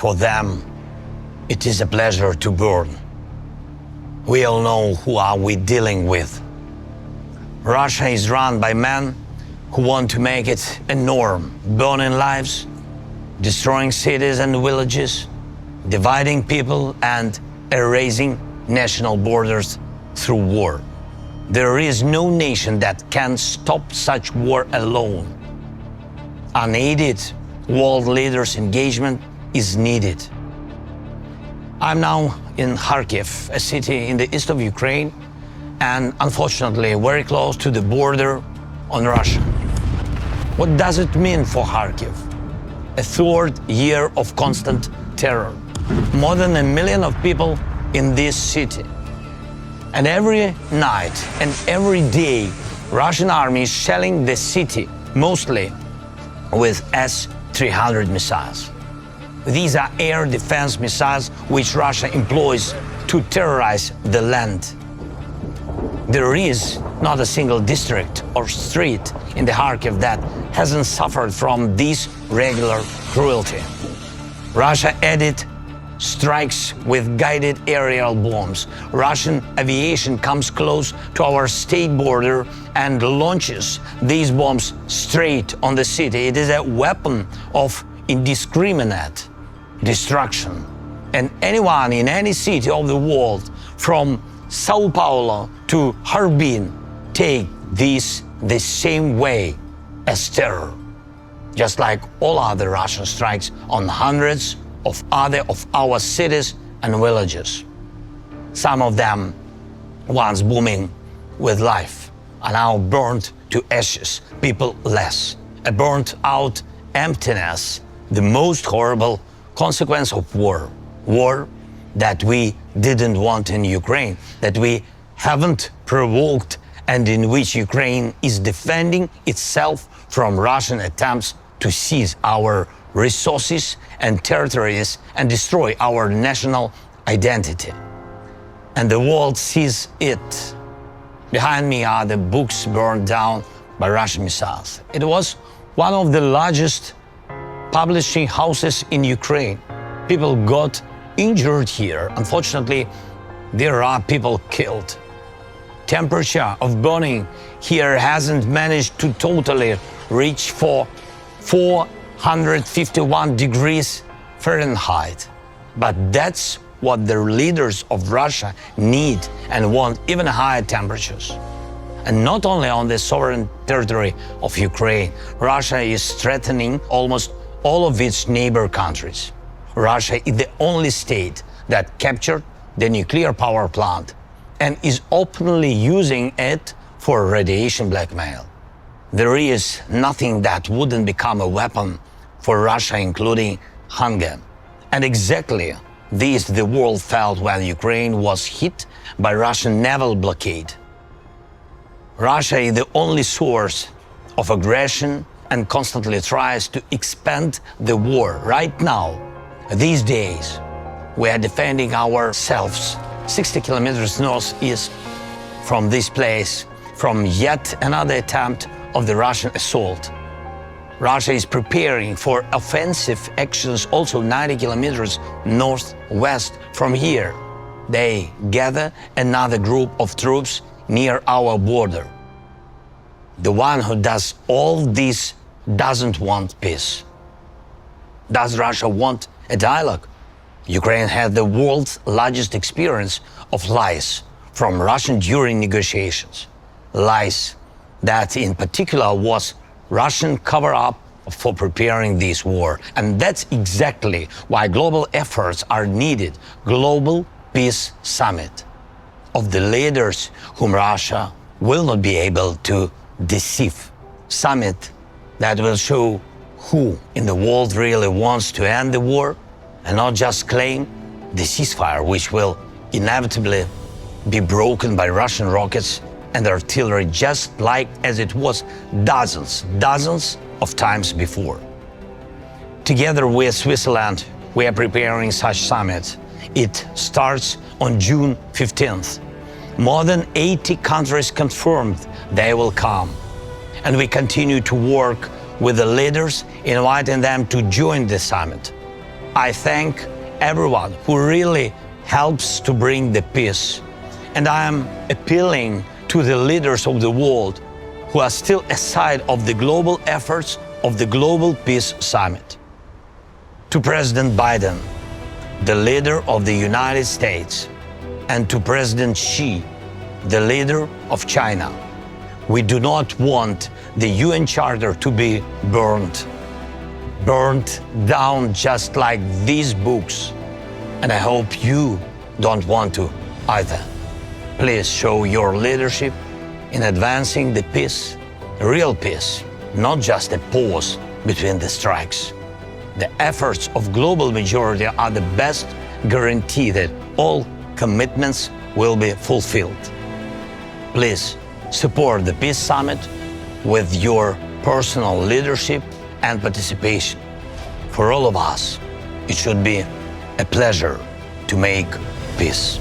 For them, it is a pleasure to burn. We all know who are we dealing with. Russia is run by men who want to make it a norm, burning lives, destroying cities and villages, dividing people and erasing national borders through war. There is no nation that can stop such war alone. Unaided world leaders' engagement is needed. I'm now in Kharkiv, a city in the east of Ukraine, and unfortunately very close to the border on Russia. What does it mean for Kharkiv? A third year of constant terror. More than 1 million of people in this city. And every night and every day, Russian army is shelling the city, mostly with S-300 missiles. These are air defense missiles which Russia employs to terrorize the land. There is not a single district or street in the Kharkiv that hasn't suffered from this regular cruelty. Russia added strikes with guided aerial bombs. Russian aviation comes close to our state border and launches these bombs straight on the city. It is a weapon of indiscriminate destruction. And anyone in any city of the world, from Sao Paulo to Harbin, take this the same way as terror, just like all other Russian strikes on hundreds of other of our cities and villages. Some of them, once booming with life, are now burned to ashes, people less. A burnt out emptiness, the most horrible consequence of war. War that we didn't want in Ukraine, that we haven't provoked, and in which Ukraine is defending itself from Russian attempts to seize our resources and territories and destroy our national identity. And the world sees it. Behind me are the books burned down by Russian missiles. It was one of the largest publishing houses in Ukraine. People got injured here. Unfortunately, there are people killed. Temperature of burning here hasn't managed to totally reach for 451 degrees Fahrenheit. But that's what the leaders of Russia need and want, even higher temperatures. And not only on the sovereign territory of Ukraine, Russia is threatening almost all of its neighbor countries. Russia is the only state that captured the nuclear power plant and is openly using it for radiation blackmail. There is nothing that wouldn't become a weapon for Russia, including hunger. And exactly this the world felt when Ukraine was hit by Russian naval blockade. Russia is the only source of aggression and constantly tries to expand the war. Right now, these days, we are defending ourselves 60 kilometers northeast from this place, from yet another attempt of the Russian assault. Russia is preparing for offensive actions also 90 kilometers northwest from here. They gather another group of troops near our border. The one who does all this doesn't want peace. Does Russia want a dialogue? Ukraine had the world's largest experience of lies from Russian during negotiations. Lies that in particular was Russian cover-up for preparing this war. And that's exactly why global efforts are needed. Global Peace Summit of the leaders whom Russia will not be able to deceive. Summit that will show who in the world really wants to end the war and not just claim the ceasefire, which will inevitably be broken by Russian rockets and artillery, just like as it was dozens of times before. Together with Switzerland, we are preparing such summits. It starts on June 15th. More than 80 countries confirmed they will come. And we continue to work with the leaders, inviting them to join the summit. I thank everyone who really helps to bring the peace. And I am appealing to the leaders of the world who are still aside of the global efforts of the Global Peace Summit. To President Biden, the leader of the United States, and to President Xi, the leader of China, we do not want the UN Charter to be burned down just like these books. And I hope you don't want to either. Please show your leadership in advancing the peace, real peace, not just a pause between the strikes. The efforts of global majority are the best guarantee that all commitments will be fulfilled. Please support the Peace Summit with your personal leadership and participation. For all of us, it should be a pleasure to make peace.